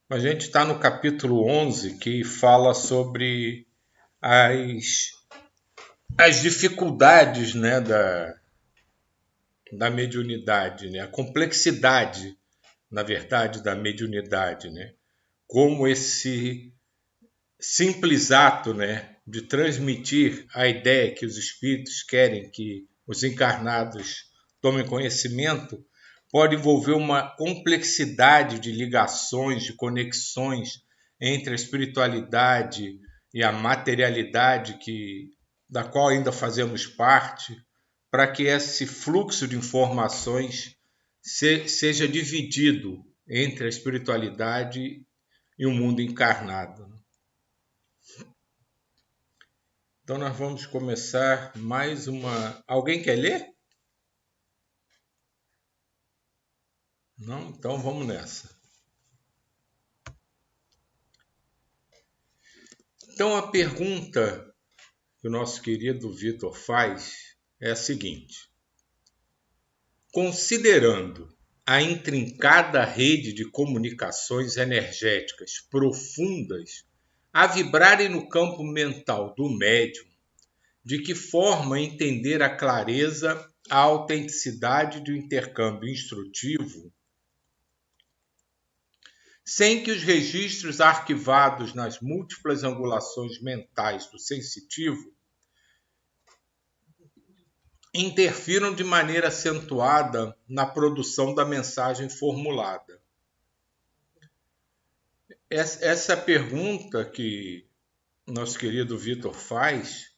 A gente está no capítulo 11 que fala sobre as, as dificuldades, né, da mediunidade, né, a complexidade, na verdade, da mediunidade, né, como esse simples ato, né, de transmitir a ideia que os espíritos querem que os encarnados tomem conhecimento, pode envolver uma complexidade de ligações, de conexões entre a espiritualidade e a materialidade da qual ainda fazemos parte, para que esse fluxo de informações seja dividido entre a espiritualidade e o mundo encarnado. Então nós vamos começar mais uma. Alguém quer ler? Não? Então vamos nessa. Então a pergunta que o nosso querido Vitor faz é a seguinte: considerando a intrincada rede de comunicações energéticas profundas a vibrarem no campo mental do médium, de que forma entender a clareza, a autenticidade do intercâmbio instrutivo, sem que os registros arquivados nas múltiplas angulações mentais do sensitivo interfiram de maneira acentuada na produção da mensagem formulada? Essa pergunta que nosso querido Vitor faz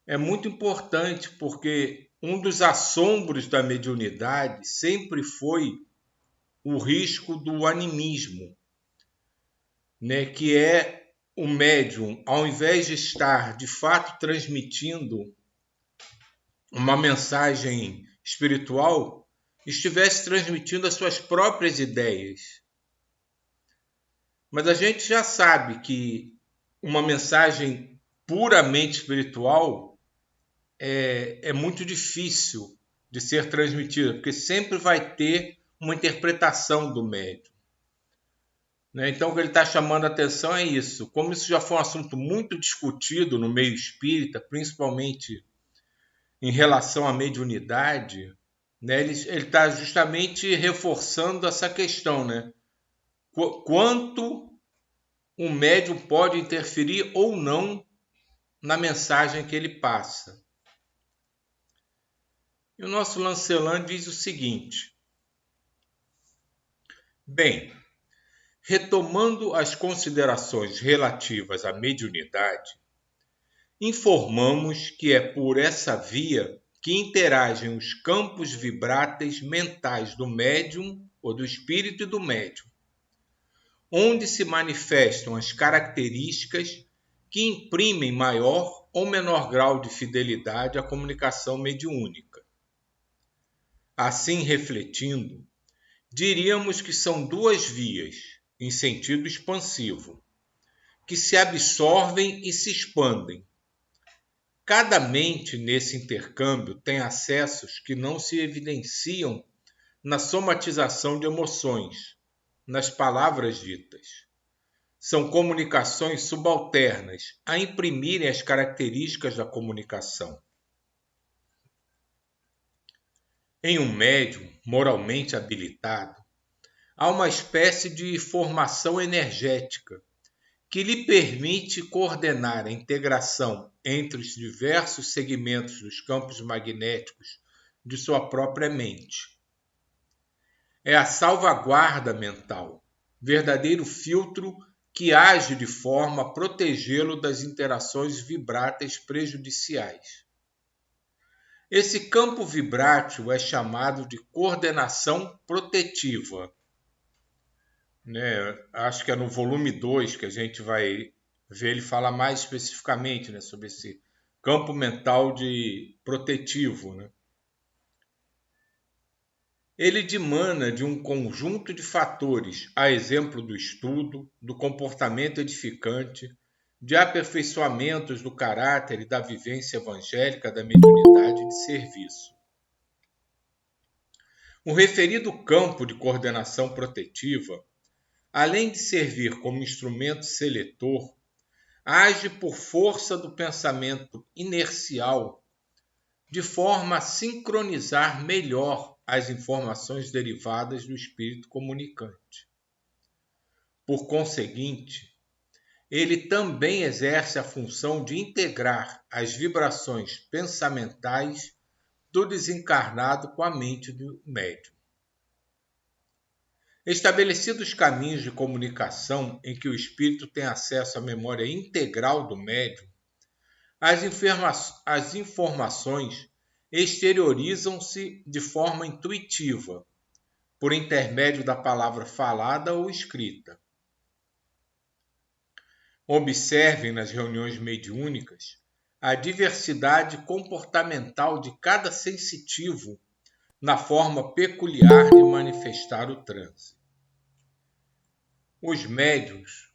é muito importante, porque um dos assombros da mediunidade sempre foi o risco do animismo, né, que é o médium, ao invés de estar de fato transmitindo uma mensagem espiritual, estivesse transmitindo as suas próprias ideias. Mas a gente já sabe que uma mensagem puramente espiritual é muito difícil de ser transmitida, porque sempre vai ter uma interpretação do médium. Então, o que ele está chamando a atenção é isso. Como isso já foi um assunto muito discutido no meio espírita, principalmente em relação à mediunidade, né, ele está justamente reforçando essa questão, né? Quanto o médium pode interferir ou não na mensagem que ele passa. E o nosso Lancelin diz o seguinte: bem, retomando as considerações relativas à mediunidade, informamos que é por essa via que interagem os campos vibráteis mentais do médium ou do espírito e do médium, onde se manifestam as características que imprimem maior ou menor grau de fidelidade à comunicação mediúnica. Assim, refletindo, diríamos que são duas vias, em sentido expansivo, que se absorvem e se expandem. Cada mente nesse intercâmbio tem acessos que não se evidenciam na somatização de emoções, nas palavras ditas. São comunicações subalternas a imprimirem as características da comunicação. Em um médium moralmente habilitado, há uma espécie de formação energética que lhe permite coordenar a integração entre os diversos segmentos dos campos magnéticos de sua própria mente. É a salvaguarda mental, verdadeiro filtro que age de forma a protegê-lo das interações vibráteis prejudiciais. Esse campo vibrátil é chamado de coordenação protetiva. Acho que é no volume 2 que a gente vai ver ele falar mais especificamente, sobre esse campo mental de protetivo. Ele dimana de um conjunto de fatores, a exemplo do estudo, do comportamento edificante, de aperfeiçoamentos do caráter e da vivência evangélica da mediunidade de serviço. O referido campo de coordenação protetiva além de servir como instrumento seletor, age por força do pensamento inercial, de forma a sincronizar melhor as informações derivadas do espírito comunicante. Por conseguinte, ele também exerce a função de integrar as vibrações pensamentais do desencarnado com a mente do médium. Estabelecidos os caminhos de comunicação em que o espírito tem acesso à memória integral do médium, as informações exteriorizam-se de forma intuitiva, por intermédio da palavra falada ou escrita. Observem nas reuniões mediúnicas a diversidade comportamental de cada sensitivo na forma peculiar de manifestar o transe. Os médiuns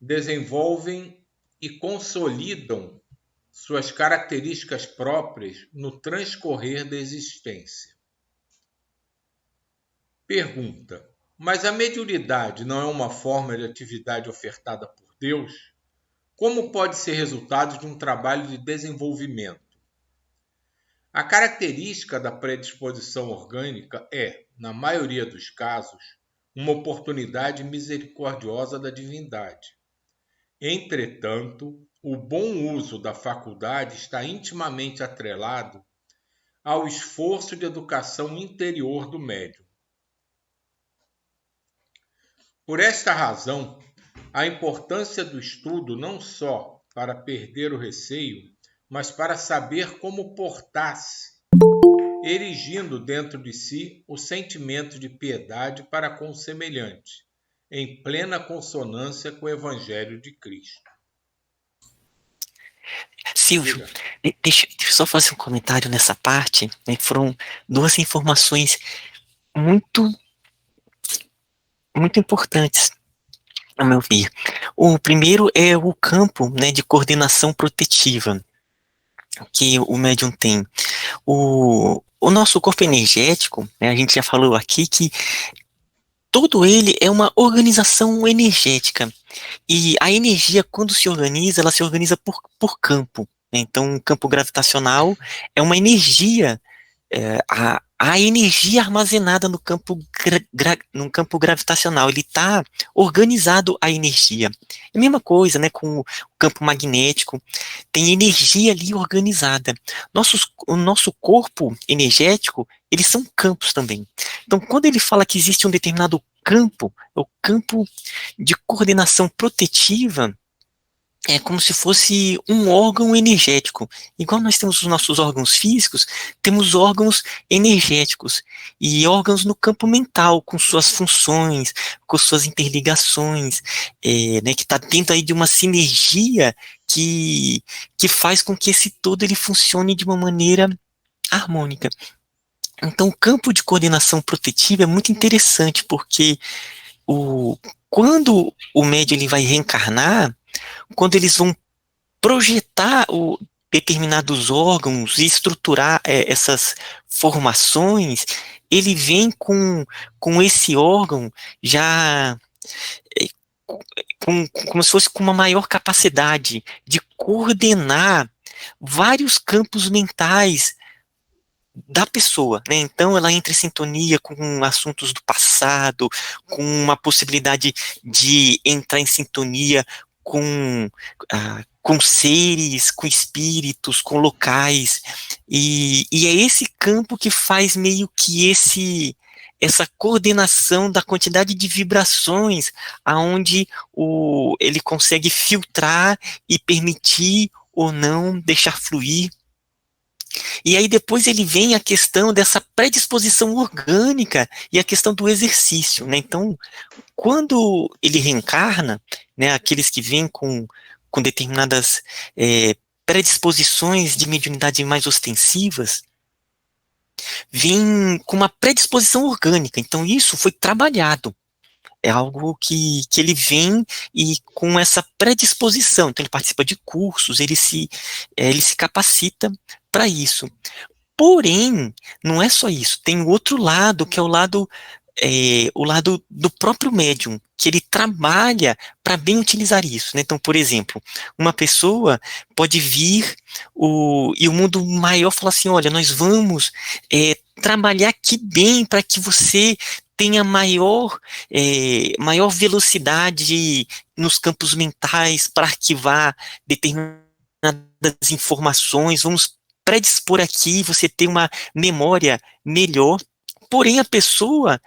desenvolvem e consolidam suas características próprias no transcorrer da existência. Pergunta: mas a mediunidade não é uma forma de atividade ofertada por Deus? Como pode ser resultado de um trabalho de desenvolvimento? A característica da predisposição orgânica é, na maioria dos casos, uma oportunidade misericordiosa da divindade. Entretanto, o bom uso da faculdade está intimamente atrelado ao esforço de educação interior do médium. Por esta razão, a importância do estudo não só para perder o receio, mas para saber como portar-se, erigindo dentro de si o sentimento de piedade para com o semelhante, em plena consonância com o Evangelho de Cristo. Silvio, deixa eu só fazer um comentário nessa parte, né? Foram duas informações muito importantes, ao meu ver. O primeiro é o campo, né, de coordenação protetiva que o médium tem. O nosso corpo energético, né, a gente já falou aqui que todo ele é uma organização energética. E a energia, quando se organiza, ela se organiza por campo. Então, o campo gravitacional é uma energia, a energia armazenada no campo, no campo gravitacional, ele está organizado a energia. É a mesma coisa, né, com o campo magnético, tem energia ali organizada. O nosso corpo energético, eles são campos também. Então, quando ele fala que existe um determinado campo, é o campo de coordenação protetiva, é como se fosse um órgão energético. Igual nós temos os nossos órgãos físicos, temos órgãos energéticos e órgãos no campo mental, com suas funções, com suas interligações, né, que está dentro aí de uma sinergia que faz com que esse todo ele funcione de uma maneira harmônica. Então, o campo de coordenação protetiva é muito interessante, porque quando o médium ele vai reencarnar, quando eles vão projetar determinados órgãos e estruturar essas formações, ele vem com esse órgão já como se fosse com uma maior capacidade de coordenar vários campos mentais da pessoa, né? Então ela entra em sintonia com assuntos do passado, com uma possibilidade de entrar em sintonia com seres, com espíritos, com locais, e é esse campo que faz meio que essa coordenação da quantidade de vibrações, aonde ele consegue filtrar e permitir ou não deixar fluir. E aí depois ele vem a questão dessa predisposição orgânica e a questão do exercício, né? Então, quando ele reencarna, né, aqueles que vêm com determinadas predisposições de mediunidade mais ostensivas, vêm com uma predisposição orgânica. Então, isso foi trabalhado. É algo que ele vem e com essa predisposição. Então, ele participa de cursos, ele se capacita para isso. Porém, não é só isso. Tem o outro lado, que é o lado o lado do próprio médium, que ele trabalha para bem utilizar isso, né? Então, por exemplo, uma pessoa pode vir e o mundo maior fala assim, olha, nós vamos trabalhar aqui bem para que você tenha maior velocidade nos campos mentais para arquivar determinadas informações, vamos predispor aqui você ter uma memória melhor. Porém, a pessoa,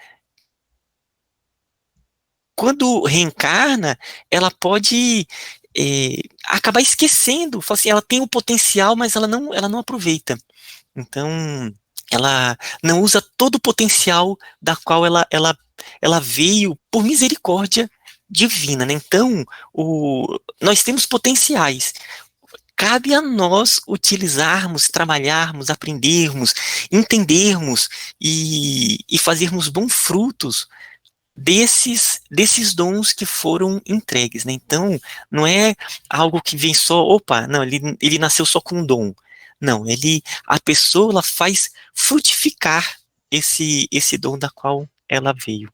quando reencarna, ela pode acabar esquecendo. Fala assim, ela tem o potencial, mas ela não aproveita. Então, ela não usa todo o potencial da qual ela veio por misericórdia divina, né? Então, nós temos potenciais. Cabe a nós utilizarmos, trabalharmos, aprendermos, entendermos e fazermos bons frutos desses dons que foram entregues, né? Então, não é algo que vem só, opa, não, ele nasceu só com um dom. Não, a pessoa, ela faz frutificar esse dom da qual ela veio.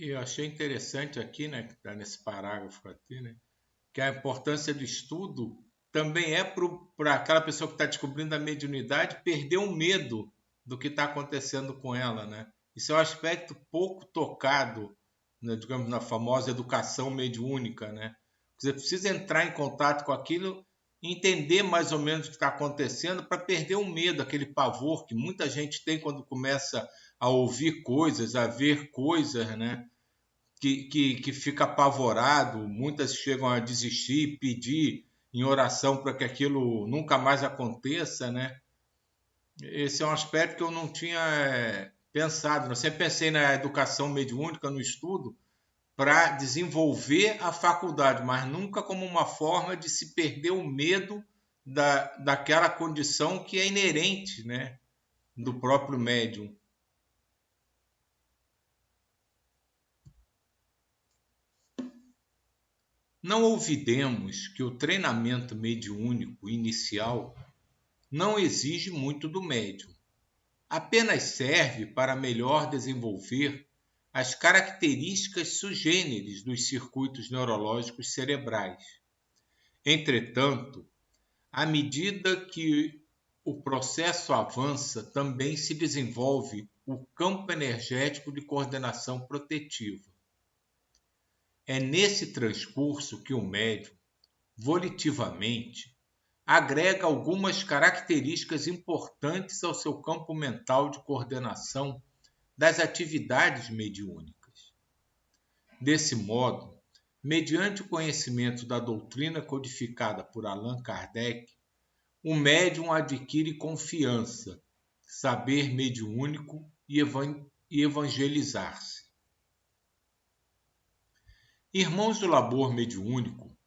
Eu achei interessante aqui, né, que está nesse parágrafo aqui, né, que a importância do estudo também é para aquela pessoa que está descobrindo a mediunidade perder o medo do que está acontecendo com ela, né? Isso é um aspecto pouco tocado, né, digamos, na famosa educação mediúnica, né? Você precisa entrar em contato com aquilo, entender mais ou menos o que está acontecendo para perder o medo, aquele pavor que muita gente tem quando começa a ouvir coisas, a ver coisas, né? Que fica apavorado, muitas chegam a desistir, pedir em oração para que aquilo nunca mais aconteça, né? Esse é um aspecto que eu não tinha pensado. Eu sempre pensei na educação mediúnica, no estudo, para desenvolver a faculdade, mas nunca como uma forma de se perder o medo daquela condição que é inerente, né, do próprio médium. Não olvidemos que o treinamento mediúnico inicial não exige muito do médium. Apenas serve para melhor desenvolver as características sugêneres dos circuitos neurológicos cerebrais. Entretanto, à medida que o processo avança, também se desenvolve o campo energético de coordenação protetiva. É nesse transcurso que o médium, volitivamente, agrega algumas características importantes ao seu campo mental de coordenação das atividades mediúnicas. Desse modo, mediante o conhecimento da doutrina codificada por Allan Kardec, o médium adquire confiança, saber mediúnico e evangelizar-se. Irmãos do labor mediúnico,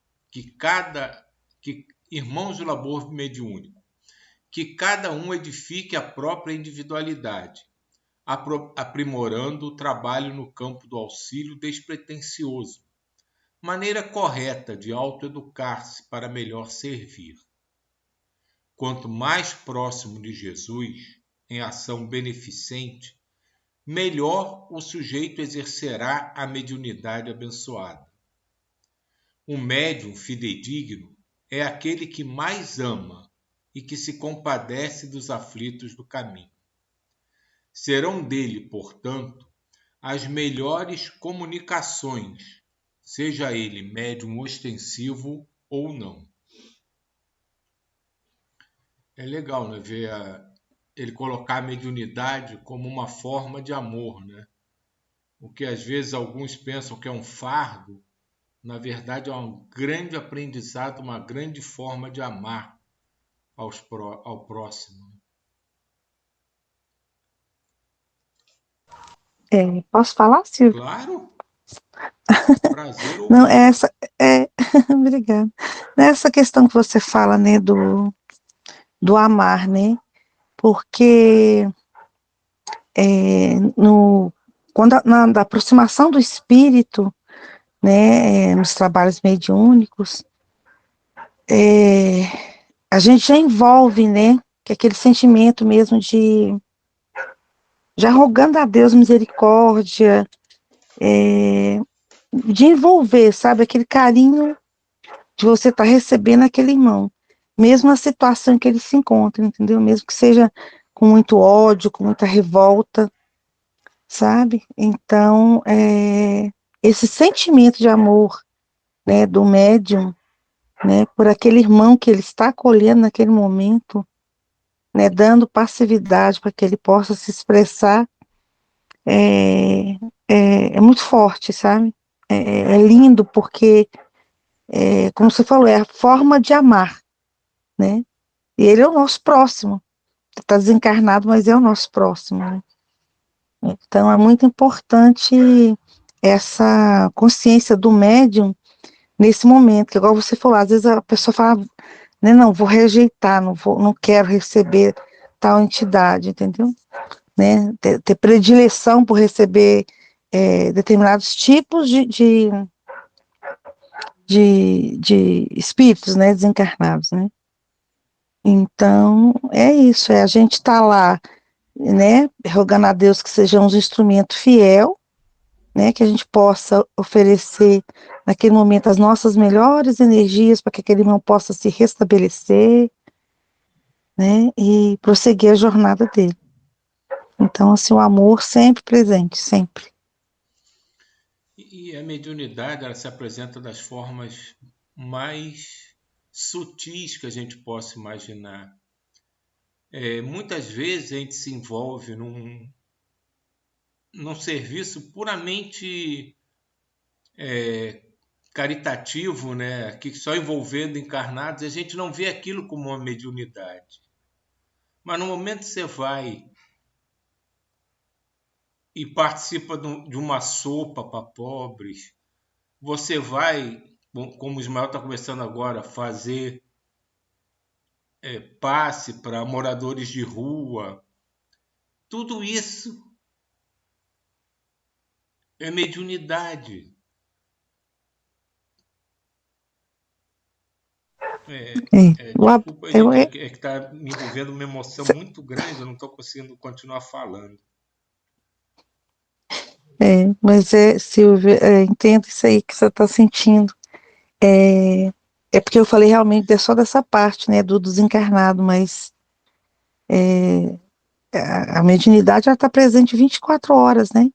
irmãos do labor mediúnico, que cada um edifique a própria individualidade, aprimorando o trabalho no campo do auxílio despretensioso, maneira correta de autoeducar-se para melhor servir. Quanto mais próximo de Jesus, em ação beneficente, melhor o sujeito exercerá a mediunidade abençoada. Um médium fidedigno é aquele que mais ama e que se compadece dos aflitos do caminho. Serão dele, portanto, as melhores comunicações, seja ele médium ostensivo ou não. É legal, né, ver ele colocar a mediunidade como uma forma de amor, né? O que às vezes alguns pensam que é um fardo, na verdade é um grande aprendizado, uma grande forma de amar ao próximo. Posso falar, Silvio? Claro! Prazer ouvir. Não, obrigada. Nessa questão que você fala, né, do amar, né? Porque da aproximação do espírito, né, nos trabalhos mediúnicos, a gente já envolve, né, que é aquele sentimento mesmo já rogando a Deus misericórdia, de envolver, sabe, aquele carinho de você estar recebendo aquele irmão, mesmo na situação em que ele se encontra, entendeu? Mesmo que seja com muito ódio, com muita revolta, sabe? Então, esse sentimento de amor, né, do médium, né, por aquele irmão que ele está acolhendo naquele momento, né, dando passividade para que ele possa se expressar, é, é muito forte, sabe? É lindo porque, como você falou, é a forma de amar, né? E ele é o nosso próximo. Está desencarnado, mas é o nosso próximo, né? Então é muito importante essa consciência do médium nesse momento, que igual você falou, às vezes a pessoa fala, né, não, vou rejeitar, não quero receber tal entidade, entendeu? Né? Ter predileção por receber determinados tipos de espíritos, né, desencarnados, né? Então, é isso, a gente está lá, né, rogando a Deus que sejamos um instrumento fiel, né, que a gente possa oferecer naquele momento as nossas melhores energias para que aquele irmão possa se restabelecer, né, e prosseguir a jornada dele. Então, assim, o amor sempre presente, sempre. E a mediunidade, ela se apresenta das formas mais sutis que a gente possa imaginar. Muitas vezes a gente se envolve num serviço puramente caritativo, né? Que só envolvendo encarnados, e a gente não vê aquilo como uma mediunidade. Mas no momento que você vai e participa de uma sopa para pobres, você vai, como o Ismael está começando agora, fazer passe para moradores de rua. Tudo isso é mediunidade. Desculpa, gente, é que está me envolvendo uma emoção muito grande, eu não estou conseguindo continuar falando. Mas Silvia, entendo isso aí que você está sentindo. É porque eu falei realmente só dessa parte, né, do desencarnado, mas a mediunidade está presente 24 horas, né?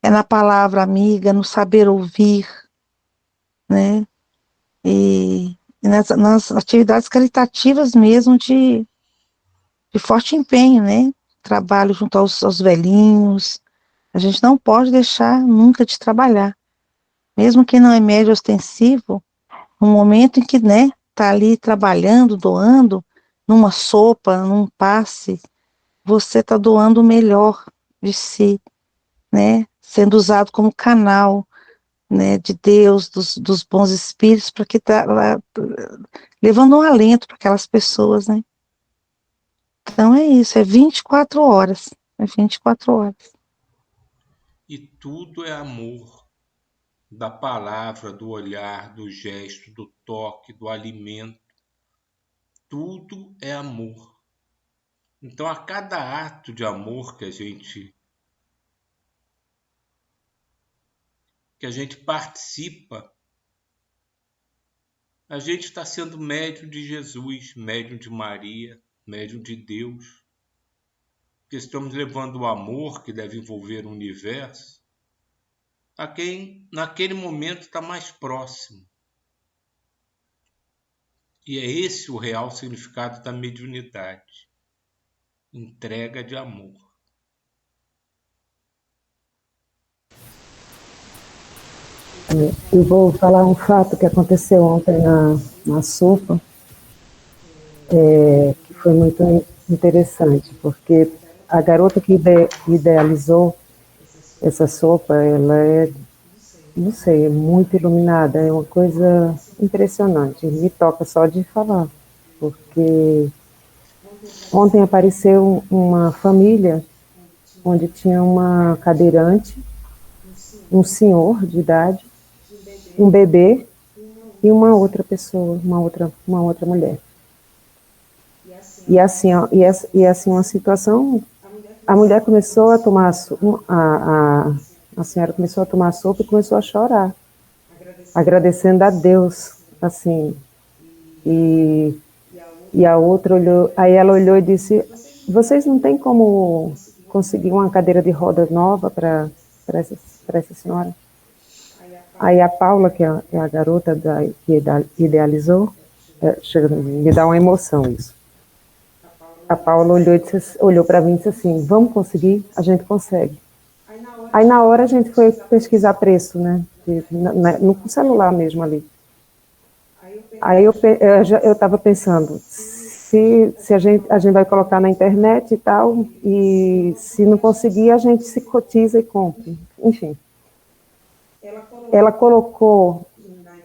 É na palavra amiga, no saber ouvir, né? E nas atividades caritativas mesmo de forte empenho, né? Trabalho junto aos velhinhos. A gente não pode deixar nunca de trabalhar. Mesmo que não é médio ostensivo, no momento em que, né, tá ali trabalhando, doando, numa sopa, num passe, você está doando o melhor de si, né? Sendo usado como canal, né, de Deus, dos bons espíritos, para que tá lá, levando um alento para aquelas pessoas, né? Então é isso, é 24 horas, é 24 horas. E tudo é amor, da palavra, do olhar, do gesto, do toque, do alimento. Tudo é amor. Então, a cada ato de amor que a gente participa, a gente está sendo médium de Jesus, médium de Maria, médium de Deus. Porque estamos levando o amor que deve envolver o universo a quem naquele momento está mais próximo. E é esse o real significado da mediunidade. Entrega de amor. Eu vou falar um fato que aconteceu ontem na sopa, que foi muito interessante, porque a garota que idealizou essa sopa, ela é, não sei, é muito iluminada, é uma coisa impressionante, me toca só de falar, porque ontem apareceu uma família onde tinha uma cadeirante, um senhor de idade, um bebê e uma outra pessoa, uma outra mulher. E assim, ó, e assim uma situação, a mulher começou a tomar a senhora começou a tomar sopa e começou a chorar, agradecendo a Deus, assim. E a outra olhou, aí ela olhou e disse: vocês não têm como conseguir uma cadeira de roda nova para essa senhora? Aí a Paula, que é a garota que idealizou, me dá uma emoção isso. A Paula olhou para mim e disse assim: vamos conseguir? A gente consegue. Aí na hora a gente foi pesquisar preço, né? No celular mesmo ali. Aí eu estava pensando, se a gente vai colocar na internet e tal, e se não conseguir, a gente se cotiza e compra. Enfim. Ela colocou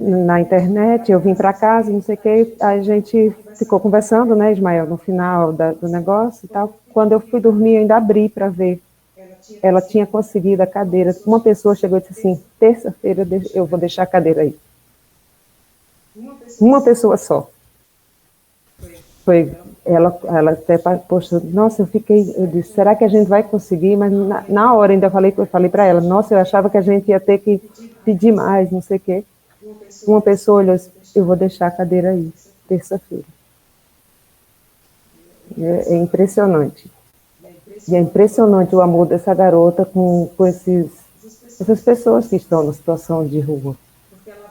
na internet, eu vim para casa, não sei o que, a gente ficou conversando, né, Ismael, no final do negócio e tal. Quando eu fui dormir, eu ainda abri para ver. Ela tinha conseguido a cadeira. Uma pessoa chegou e disse assim: terça-feira eu vou deixar a cadeira aí. Uma pessoa só. Foi ela até postou, nossa, eu disse, será que a gente vai conseguir? Mas na hora ainda eu falei para ela, nossa, eu achava que a gente ia ter que pedir mais, não sei o quê. Uma pessoa olhou, eu vou deixar a cadeira aí, terça-feira. É impressionante. E é impressionante o amor dessa garota com essas pessoas que estão na situação de rua.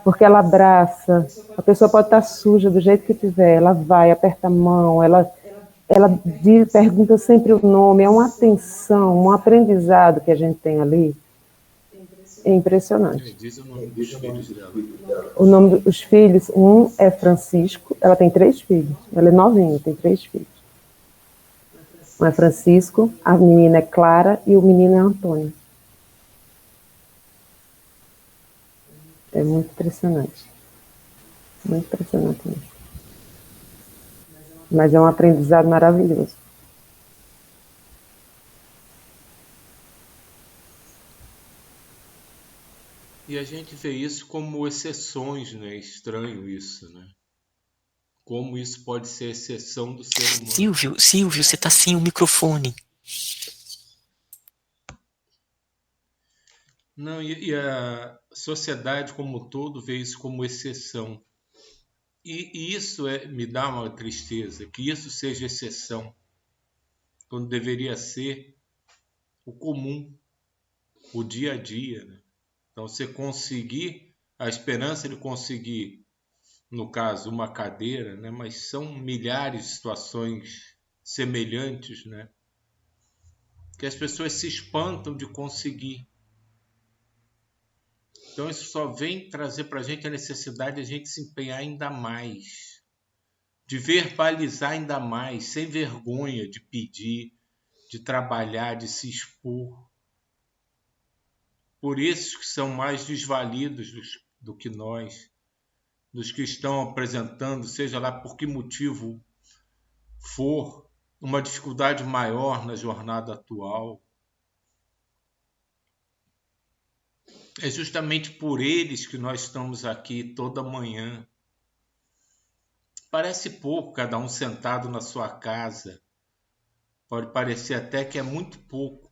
Porque ela abraça, a pessoa pode estar suja do jeito que tiver, ela vai, aperta a mão, ela pergunta sempre o nome, é uma atenção, um aprendizado que a gente tem ali. É impressionante. Diz o nome dos filhos dela. O nome dos filhos, um é Francisco, ela tem 3 filhos, ela é novinha, tem 3 filhos. Um é Francisco, a menina é Clara e o menino é Antônio. É muito impressionante. Muito impressionante mesmo. Mas é um aprendizado maravilhoso. E a gente vê isso como exceções, né? Estranho isso, né? Como isso pode ser exceção do ser humano. Silvio, você tá sem o microfone. Não, e a sociedade como um todo vê isso como exceção. E isso me dá uma tristeza, que isso seja exceção, quando deveria ser o comum, o dia a dia, né? Então, você conseguir, a esperança de conseguir, no caso, uma cadeira, né? Mas são milhares de situações semelhantes, né? Que as pessoas se espantam de conseguir. Então, isso só vem trazer para a gente a necessidade de a gente se empenhar ainda mais, de verbalizar ainda mais, sem vergonha de pedir, de trabalhar, de se expor. Por esses que são mais desvalidos do que nós, dos que estão apresentando, seja lá por que motivo for, uma dificuldade maior na jornada atual. É justamente por eles que nós estamos aqui toda manhã. Parece pouco, cada um sentado na sua casa. Pode parecer até que é muito pouco.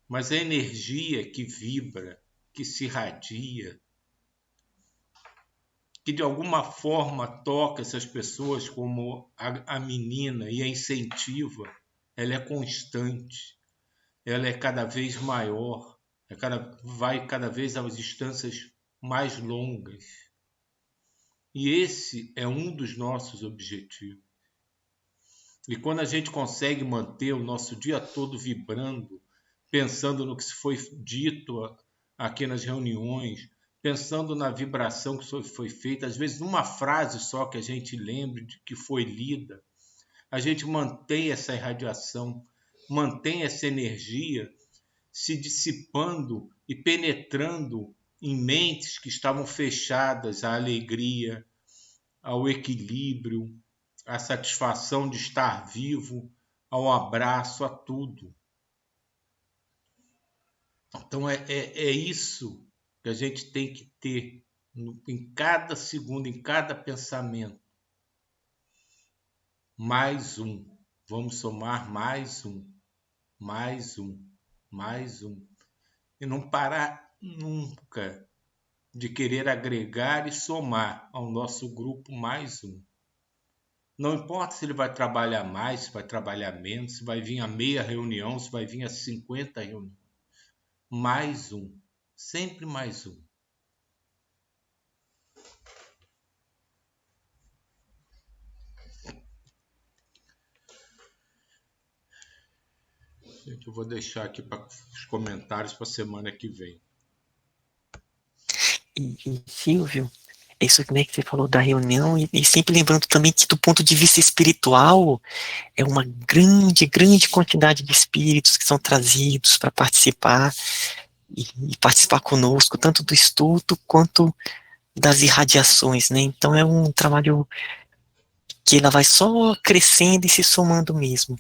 Mas a energia que vibra, que se irradia, que de alguma forma toca essas pessoas como a menina e a incentiva, ela é constante, ela é cada vez maior, vai cada vez a distâncias mais longas. E esse é um dos nossos objetivos. E quando a gente consegue manter o nosso dia todo vibrando, pensando no que foi dito aqui nas reuniões, pensando na vibração que foi feita, às vezes numa frase só que a gente lembre de que foi lida, a gente mantém essa irradiação, mantém essa energia se dissipando e penetrando em mentes que estavam fechadas à alegria, ao equilíbrio, à satisfação de estar vivo, ao abraço, a tudo. Então é isso que a gente tem que ter em cada segundo, em cada pensamento. Mais um. Vamos somar mais um. mais um, mais um. E não parar nunca de querer agregar e somar ao nosso grupo mais um. Não importa se ele vai trabalhar mais, se vai trabalhar menos, se vai vir a meia reunião, se vai vir a 50 reuniões. Mais um, sempre mais um. Gente, eu vou deixar aqui para os comentários para a semana que vem. E Silvio, isso né, que você falou da reunião, e sempre lembrando também que do ponto de vista espiritual, é uma grande, grande quantidade de espíritos que são trazidos para participar, e participar conosco, tanto do estudo quanto das irradiações, né? Então é um trabalho que ela vai só crescendo e se somando mesmo.